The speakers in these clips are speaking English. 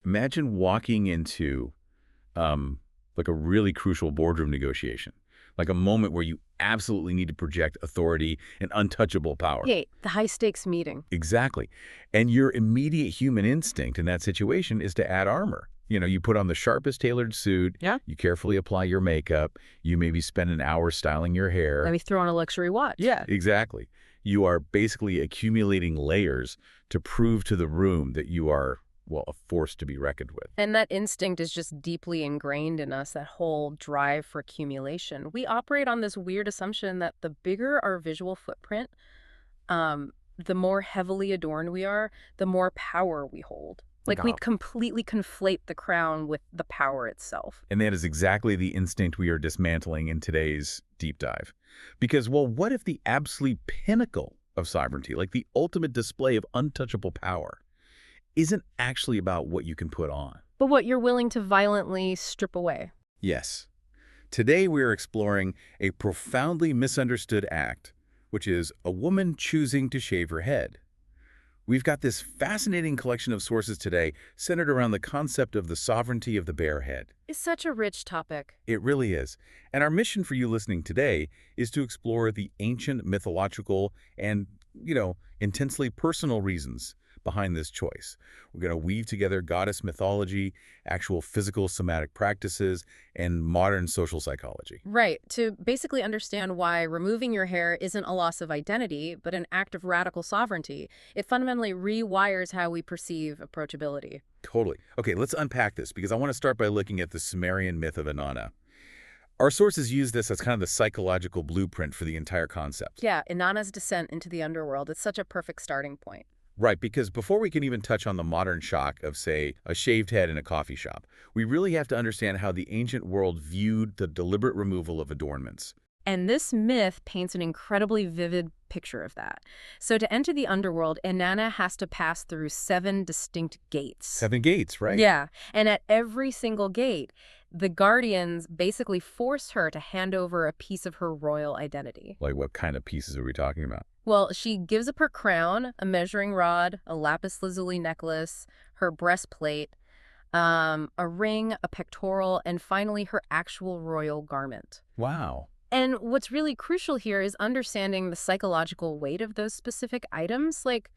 Imagine walking into like a really crucial boardroom negotiation, like a moment where you absolutely need to project authority and untouchable power. Hey, the high-stakes meeting. Exactly. And your immediate human instinct in that situation is to add armor. You put on the sharpest tailored suit, Yeah. you carefully apply your makeup, you maybe spend an hour styling your Let hair. me throw on a luxury watch. Yeah, exactly. You are basically accumulating layers to prove to the room that you are, well, a force to be reckoned with. And that instinct is just deeply ingrained in us, that whole drive for accumulation. We operate on this weird assumption that the bigger our visual footprint, the more heavily adorned we are, the more power we hold. Like, Like we completely conflate the crown with the power itself. and that is exactly the instinct we are dismantling in today's deep dive. Because, well, what if the absolute pinnacle of sovereignty, like the ultimate display of untouchable power, isn't actually about what you can put on? But what you're willing to violently strip away. Yes. Today we are exploring a profoundly misunderstood act, which is a woman choosing to shave her head. We've got this fascinating collection of sources today centered around the concept of the sovereignty of the bare head. It's such a rich topic. It really is. And our mission for you listening today is to explore the ancient mythological and, intensely personal reasons behind this choice. We're going to weave together goddess mythology, actual physical somatic practices, and modern social psychology. Right, to basically understand why removing your hair isn't a loss of identity, but an act of radical sovereignty. It fundamentally rewires how we perceive approachability. Totally. Okay, let's unpack this because I want to start by looking at the Sumerian myth of Inanna. Our sources use this as kind of the psychological blueprint for the entire concept. Yeah, Inanna's descent into the underworld is such a perfect starting point. Right, because before we can even touch on the modern shock of, say, a shaved head in a coffee shop, we really have to understand how the ancient world viewed the deliberate removal of adornments. And this myth paints an incredibly vivid picture of that. So to enter the underworld, Inanna has to pass through 7 distinct gates. 7 gates, right? Yeah, and at every single gate, the guardians basically force her to hand over a piece of her royal identity. Like what kind of pieces are we talking about? Well, she gives up her crown, a measuring rod, a lapis lazuli necklace, her breastplate, a ring, a pectoral, and finally her actual royal garment. Wow. And what's really crucial here is understanding the psychological weight of those specific items. Like,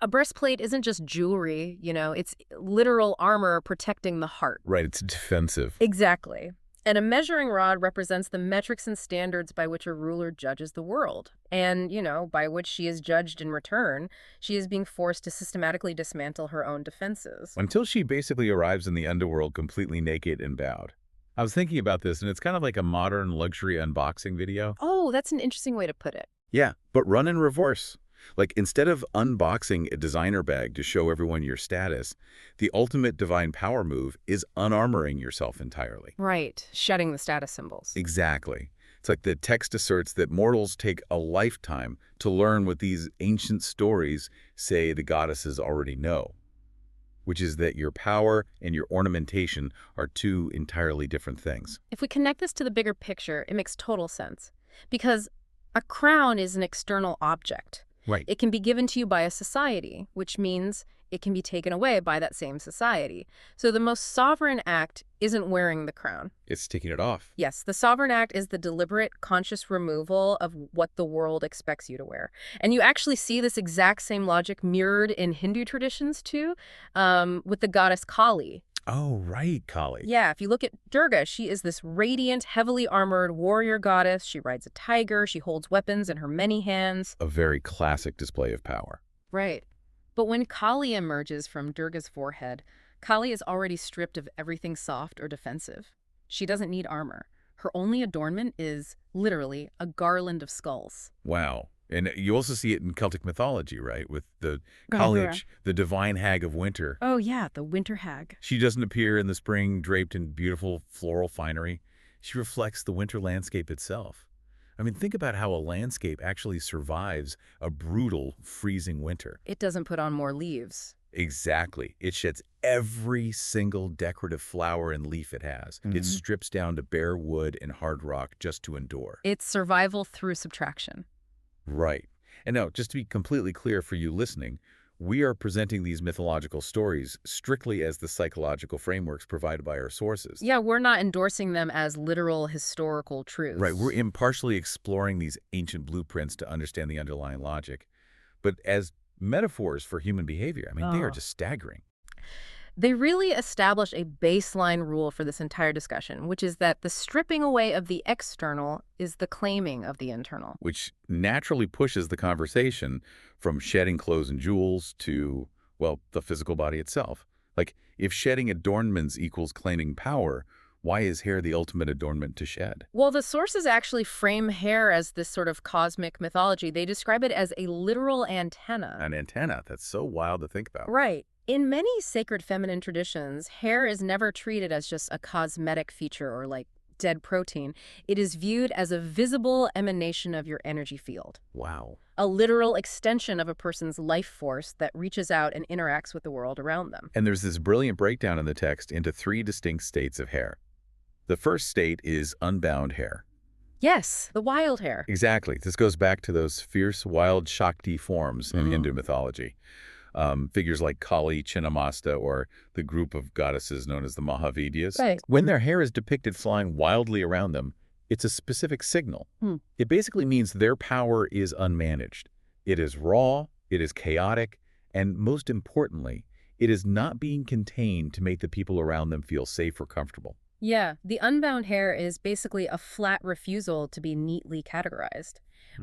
a breastplate isn't just jewelry, it's literal armor protecting the heart. Right, it's defensive. Exactly. And a measuring rod represents the metrics and standards by which a ruler judges the world. And, by which she is judged in return, she is being forced to systematically dismantle her own defenses. Until she basically arrives in the underworld completely naked and bowed. I was thinking about this, and it's kind of like a modern luxury unboxing video. Oh, that's an interesting way to put it. Yeah, but run in reverse. Like, instead of unboxing a designer bag to show everyone your status, the ultimate divine power move is unarmoring yourself entirely. Right, shedding the status symbols. Exactly. It's like the text asserts that mortals take a lifetime to learn what these ancient stories say the goddesses already know, which is that your power and your ornamentation are 2 entirely different things. If we connect this to the bigger picture, it makes total sense. Because a crown is an external object. Right. It can be given to you by a society, which means it can be taken away by that same society. So the most sovereign act isn't wearing the crown. It's taking it off. Yes, the sovereign act is the deliberate, conscious removal of what the world expects you to wear. And you actually see this exact same logic mirrored in Hindu traditions, too, with the goddess Kali. Oh, right, Kali. Yeah, if you look at Durga, she is this radiant, heavily armored warrior goddess. She rides a tiger. She holds weapons in her many hands. A very classic display of power. Right. But when Kali emerges from Durga's forehead, Kali is already stripped of everything soft or defensive. She doesn't need armor. Her only adornment is, literally, a garland of skulls. Wow. And you also see it in Celtic mythology, right? With the Rahura. Kali, the divine hag of winter. Oh, yeah, the winter hag. She doesn't appear in the spring draped in beautiful floral finery. She reflects the winter landscape itself. I mean, think about how a landscape actually survives a brutal, freezing winter. It doesn't put on more leaves. Exactly. It sheds every single decorative flower and leaf it has. It strips down to bare wood and hard rock just to endure. It's survival through subtraction. Right. And now, just to be completely clear for you listening, We are presenting these mythological stories strictly as the psychological frameworks provided by our sources. Yeah, we're not endorsing them as literal historical Right, we're truths. impartially exploring these ancient blueprints to understand the underlying logic. But as metaphors for human behavior, I mean, they are Oh. just staggering, They really establish a baseline rule for this entire discussion, which is that the stripping away of the external is the claiming of the internal. which naturally pushes the conversation from shedding clothes and jewels to, well, the physical body itself. Like, if shedding adornments equals claiming power, why is hair the ultimate adornment to shed? Well, the sources actually frame hair as this sort of cosmic mythology. They describe it as a literal antenna. An antenna, that's so wild to think about. Right. In many sacred feminine traditions, hair is never treated as just a cosmetic feature or like dead protein. It is viewed as a visible emanation of your energy field, Wow. a literal extension of a person's life force that reaches out and interacts with the world around them. And there's this brilliant breakdown in the text into three distinct states of hair. The first state is unbound hair. Yes, the wild hair. Exactly. This goes back to those fierce, wild Shakti forms in Hindu Mm. mythology. Figures like Kali, Chinnamasta, or the group of goddesses known as the Mahavidyas. Right. When their hair is depicted flying wildly around them, it's a specific signal. Hmm. It basically means their power is unmanaged. It is raw, it is chaotic, and most importantly, it is not being contained to make the people around them feel safe or comfortable. Yeah, the unbound hair is basically a flat refusal to be neatly categorized,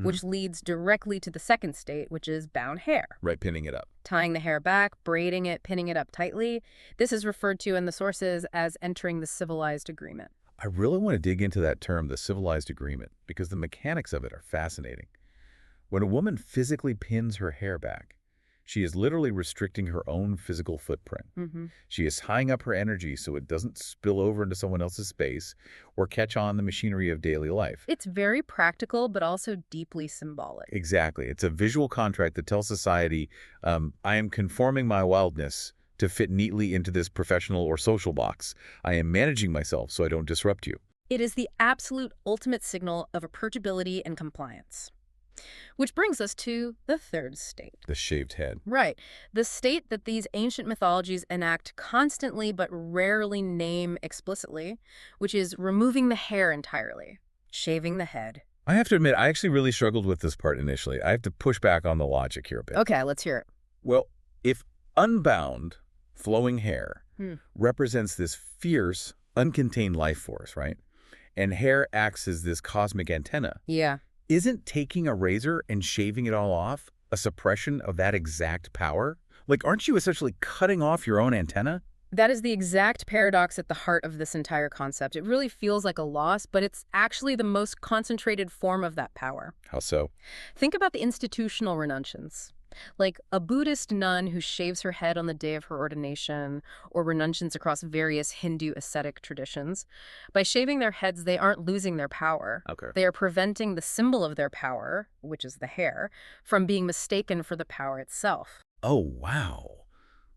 which leads directly to the second state, which is bound hair. Right, pinning it up. Tying the hair back, braiding it, pinning it up tightly. This is referred to in the sources as entering the civilized agreement. I really want to dig into that term, the civilized agreement, because the mechanics of it are fascinating. When a woman physically pins her hair back, she is literally restricting her own physical footprint. Hmm. She is tying up her energy so it doesn't spill over into someone else's space or catch on the machinery of daily life. It's very practical, but also deeply symbolic. Exactly. It's a visual contract that tells society, I am conforming my wildness to fit neatly into this professional or social box. I am managing myself so I don't disrupt you. It is the absolute ultimate signal of approachability and compliance. Which brings us to the third state. The shaved head. Right. The state that these ancient mythologies enact constantly but rarely name explicitly, which is removing the hair entirely, shaving the head. I have to admit, I actually really struggled with this part initially. I have to push back on the logic here a bit. Okay, let's hear it. Well, if unbound, flowing hair Hmm. represents this fierce, uncontained life force, right? And hair acts as this cosmic antenna, Yeah. isn't taking a razor and shaving it all off a suppression of that exact power? Like, aren't you essentially cutting off your own antenna? That is the exact paradox at the heart of this entire concept. It really feels like a loss, but it's actually the most concentrated form of that power. How so? Think about the institutional renunciants, like a Buddhist nun who shaves her head on the day of her ordination, or renunciants across various Hindu ascetic traditions. By shaving their heads, they aren't losing their power. Okay. They are preventing the symbol of their power, which is the hair, from being mistaken for the power itself. Oh, wow.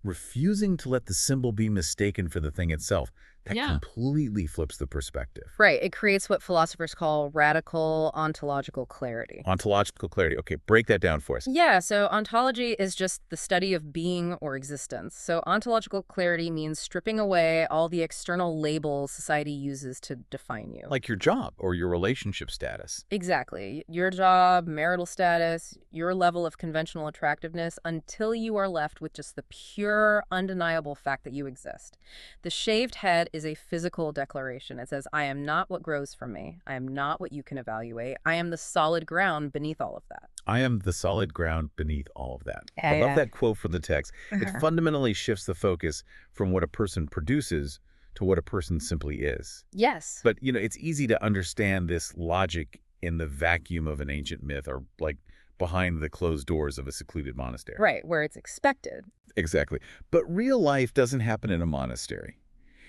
Refusing to let the symbol be mistaken for the thing itself. That Yeah. completely flips the perspective. Right. It creates what philosophers call radical ontological clarity. Ontological clarity. Okay, break that down for us. Yeah, so ontology is just the study of being or existence. So ontological clarity means stripping away all the external labels society uses to define you. Like your job or your relationship status. Exactly. Your job, marital status, your level of conventional attractiveness, until you are left with just the pure, undeniable fact that you exist. The shaved head is a physical declaration. It says, I am not what grows from me. I am not what you can evaluate. I am the solid ground beneath all of that. I am the solid ground beneath all of that. Yeah, I love yeah. that quote from the text. It fundamentally shifts the focus from what a person produces to what a person simply is. Yes. But, it's easy to understand this logic in the vacuum of an ancient myth or like behind the closed doors of a secluded monastery. Right, where it's expected. Exactly. But real life doesn't happen in a monastery.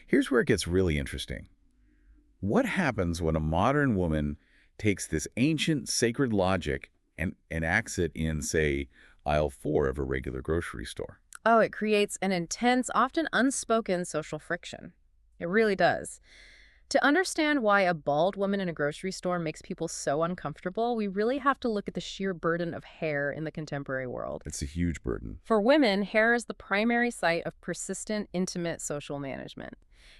Here's where it gets really interesting. What happens when a modern woman takes this ancient sacred logic and enacts it in, say, aisle 4 of a regular grocery store? Oh, it creates an intense, often unspoken social friction. It really does. To understand why a bald woman in a grocery store makes people so uncomfortable, we really have to look at the sheer burden of hair in the contemporary world. It's a huge burden. For women, hair is the primary site of persistent, intimate social management.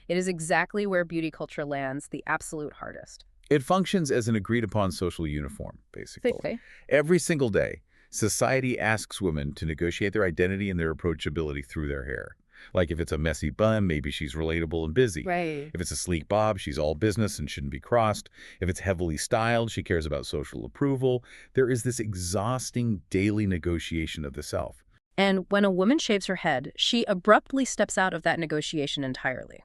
It is exactly where beauty culture lands the absolute hardest. It functions as an agreed-upon social uniform, basically. Say. Every single day, society asks women to negotiate their identity and their approachability through their hair. Like if it's a messy bun, maybe she's relatable and busy. Right. If it's a sleek bob, she's all business and shouldn't be crossed. If it's heavily styled, she cares about social approval. There is this exhausting daily negotiation of the self. And when a woman shaves her head, she abruptly steps out of that negotiation entirely.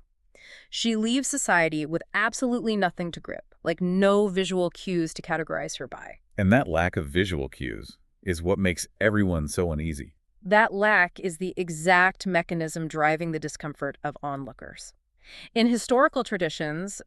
She leaves society with absolutely nothing to grip, like no visual cues to categorize her by. And that lack of visual cues is what makes everyone so uneasy. That lack is the exact mechanism driving the discomfort of onlookers. In historical traditions,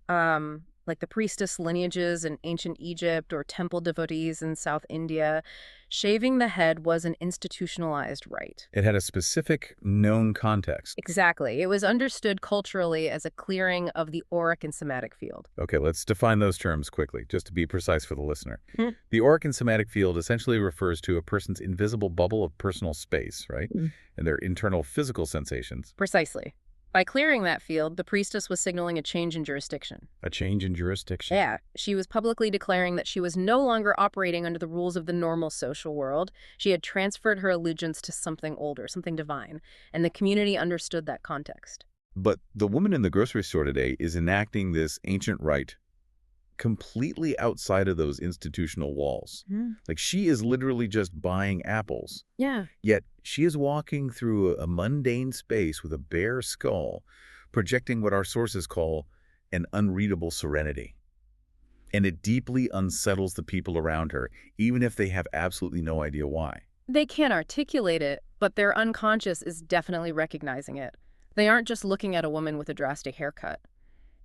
like the priestess lineages in ancient Egypt or temple devotees in South India, shaving the head was an institutionalized rite. It had a specific, known context. Exactly. It was understood culturally as a clearing of the auric and somatic field. Okay, let's define those terms quickly, just to be precise for the listener. Hmm. The auric and somatic field essentially refers to a person's invisible bubble of personal space, right? And their internal physical sensations. Precisely. By clearing that field, the priestess was signaling a change in jurisdiction. A change in jurisdiction. Yeah, she was publicly declaring that she was no longer operating under the rules of the normal social world. She had transferred her allegiance to something older, something divine, and the community understood that context. But the woman in the grocery store today is enacting this ancient rite completely outside of those institutional walls. Like she is literally just buying apples. Yeah. Yet she is walking through a mundane space with a bare skull, projecting what our sources call an unreadable serenity. And it deeply unsettles the people around her, even if they have absolutely no idea why. They can't articulate it, but their unconscious is definitely recognizing it. They aren't just looking at a woman with a drastic haircut.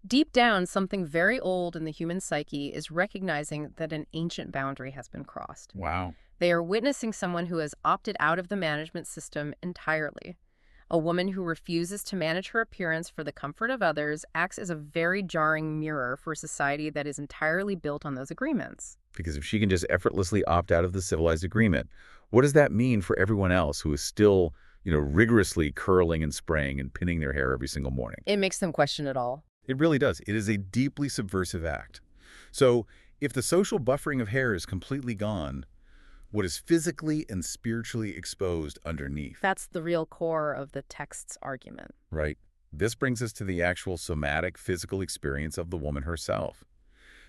Deep down, something very old in the human psyche is recognizing that an ancient boundary has been crossed. Wow. They are witnessing someone who has opted out of the management system entirely. A woman who refuses to manage her appearance for the comfort of others acts as a very jarring mirror for a society that is entirely built on those agreements. Because if she can just effortlessly opt out of the civilized agreement, what does that mean for everyone else who is still, rigorously curling and spraying and pinning their hair every single morning? It makes them question it all. It really does. It is a deeply subversive act. So if the social buffering of hair is completely gone, what is physically and spiritually exposed underneath? That's the real core of the text's argument. Right. This brings us to the actual somatic physical experience of the woman herself.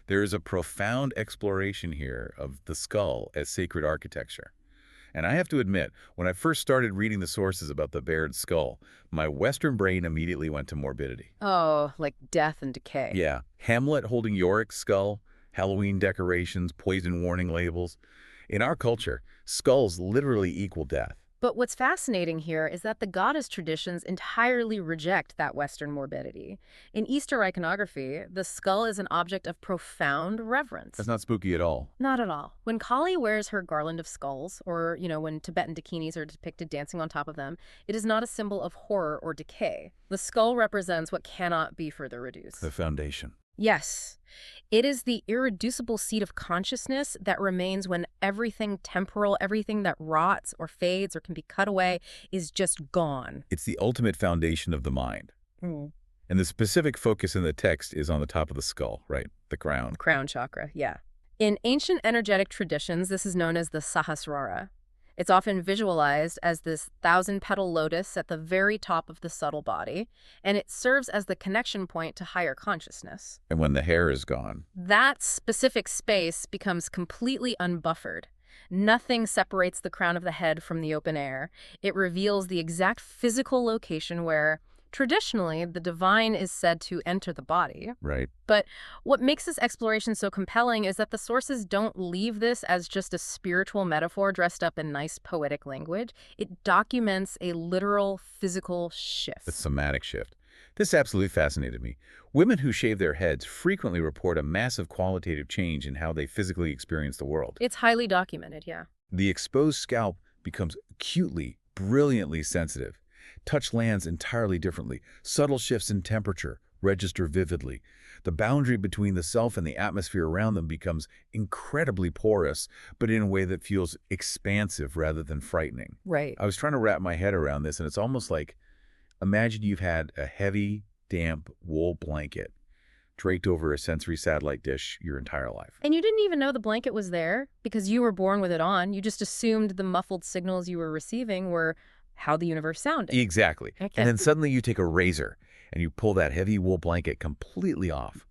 There is a profound exploration here of the skull as sacred architecture. And I have to admit, when I first started reading the sources about the bared skull, my Western brain immediately went to morbidity. Oh, like death and decay. Yeah, Hamlet holding Yorick's skull, Halloween decorations, poison warning labels. In our culture, skulls literally equal death. But what's fascinating here is that the goddess traditions entirely reject that Western morbidity. In Easter iconography, the skull is an object of profound reverence. That's not spooky at all. Not at all. When Kali wears her garland of skulls, or, when Tibetan dakinis are depicted dancing on top of them, it is not a symbol of horror or decay. The skull represents what cannot be further reduced. The foundation. Yes. It is the irreducible seat of consciousness that remains when everything temporal, everything that rots or fades or can be cut away, is just gone. It's the ultimate foundation of the mind. Mm. And the specific focus in the text is on the top of the skull, right? The crown. Crown chakra, yeah. In ancient energetic traditions, this is known as the Sahasrara. It's often visualized as this 1,000-petal lotus at the very top of the subtle body, and it serves as the connection point to higher consciousness. And when the hair is gone, That specific space becomes completely unbuffered. Nothing separates the crown of the head from the open air. It reveals the exact physical location where, traditionally, the divine is said to enter the body. right? But what makes this exploration so compelling is that the sources don't leave this as just a spiritual metaphor dressed up in nice poetic language. It documents a literal physical shift. The somatic shift. This absolutely fascinated me. Women who shave their heads frequently report a massive qualitative change in how they physically experience the world. It's highly documented, yeah. The exposed scalp becomes acutely, brilliantly sensitive. Touch lands entirely differently. Subtle shifts in temperature, register vividly. The boundary between the self and the atmosphere around them becomes incredibly porous, but in a way that feels expansive rather than frightening. Right. I was trying to wrap my head around this, and it's almost like, imagine you've had a heavy, damp wool blanket draped over a sensory satellite dish your entire life. And you didn't even know the blanket was there because you were born with it on. You just assumed the muffled signals you were receiving were how the universe sounded. Exactly. And Okay. then suddenly you take a razor and you pull that heavy wool blanket completely off.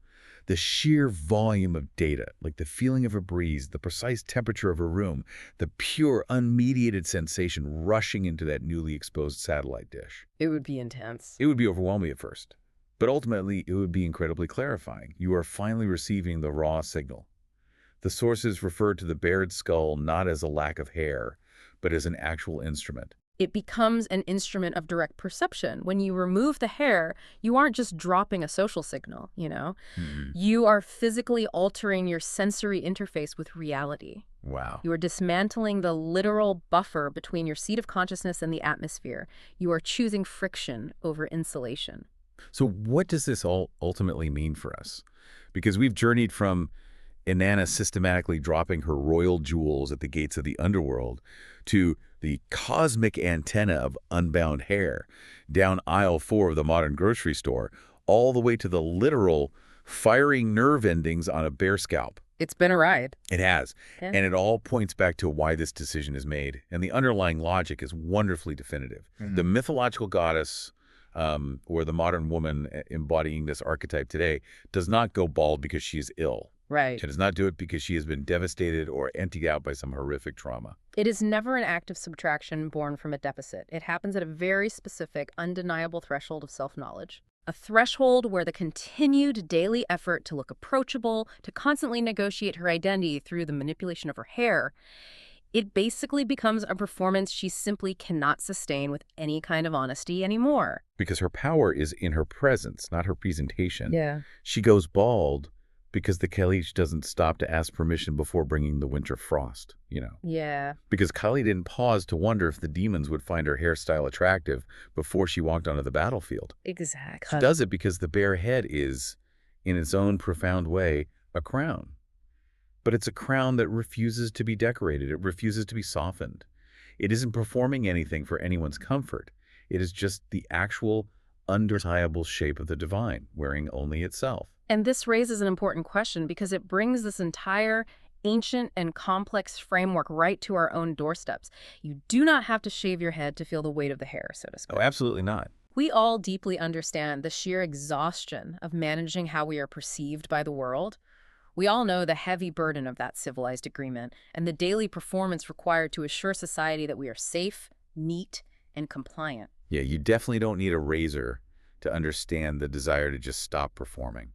The sheer volume of data, like the feeling of a breeze, the precise temperature of a room, the pure, unmediated sensation rushing into that newly exposed satellite dish. It would be intense. It would be overwhelming at first, but ultimately it would be incredibly clarifying. You are finally receiving the raw signal. The sources refer to the bared skull not as a lack of hair, but as an actual instrument. It becomes an instrument of direct perception. When you remove the hair, you aren't just dropping a social signal, you know? Hmm. You are physically altering your sensory interface with reality. Wow. You are dismantling the literal buffer between your seat of consciousness and the atmosphere. You are choosing friction over insulation. So what does this all ultimately mean for us? Because we've journeyed from Inanna systematically dropping her royal jewels at the gates of the underworld to the cosmic antenna of unbound hair down aisle 4 of the modern grocery store, all the way to the literal firing nerve endings on a bear scalp. It's been a ride. It has. Yeah. And it all points back to why this decision is made. And the underlying logic is wonderfully definitive. The mythological goddess, or the modern woman embodying this archetype today, does not go bald because she is ill. Right. She does not do it because she has been devastated or emptied out by some horrific trauma. It is never an act of subtraction born from a deficit. It happens at a very specific, undeniable threshold of self-knowledge. A threshold where the continued daily effort to look approachable, to constantly negotiate her identity through the manipulation of her hair, it basically becomes a performance she simply cannot sustain with any kind of honesty anymore. Because her power is in her presence, not her presentation. Yeah. She goes bald because the Kalish doesn't stop to ask permission before bringing the winter frost, you know. Yeah. Because Kali didn't pause to wonder if the demons would find her hairstyle attractive before she walked onto the battlefield. Exactly. She does it because the bare head is, in its own profound way, a crown. But it's a crown that refuses to be decorated. It refuses to be softened. It isn't performing anything for anyone's comfort. It is just the actual, undeniable shape of the divine, wearing only itself. And this raises an important question because it brings this entire ancient and complex framework right to our own doorsteps. You do not have to shave your head to feel the weight of the hair, so to speak. Oh, absolutely not. We all deeply understand the sheer exhaustion of managing how we are perceived by the world. We all know the heavy burden of that civilized agreement and the daily performance required to assure society that we are safe, neat, and compliant. Yeah, you definitely don't need a razor to understand the desire to just stop performing.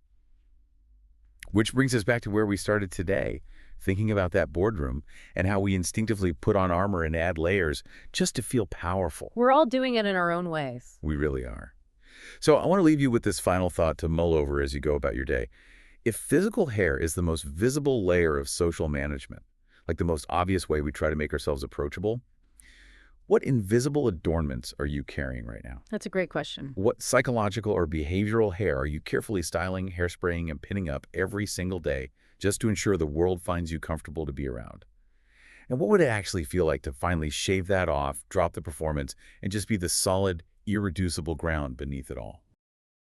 Which brings us back to where we started today, thinking about that boardroom and how we instinctively put on armor and add layers just to feel powerful. We're all doing it in our own ways. We really are. So I want to leave you with this final thought to mull over as you go about your day. If physical hair is the most visible layer of social management, like the most obvious way we try to make ourselves approachable, what invisible adornments are you carrying right now? That's a great question. What psychological or behavioral hair are you carefully styling, hairspraying, and pinning up every single day just to ensure the world finds you comfortable to be around? And what would it actually feel like to finally shave that off, drop the performance, and just be the solid, irreducible ground beneath it all?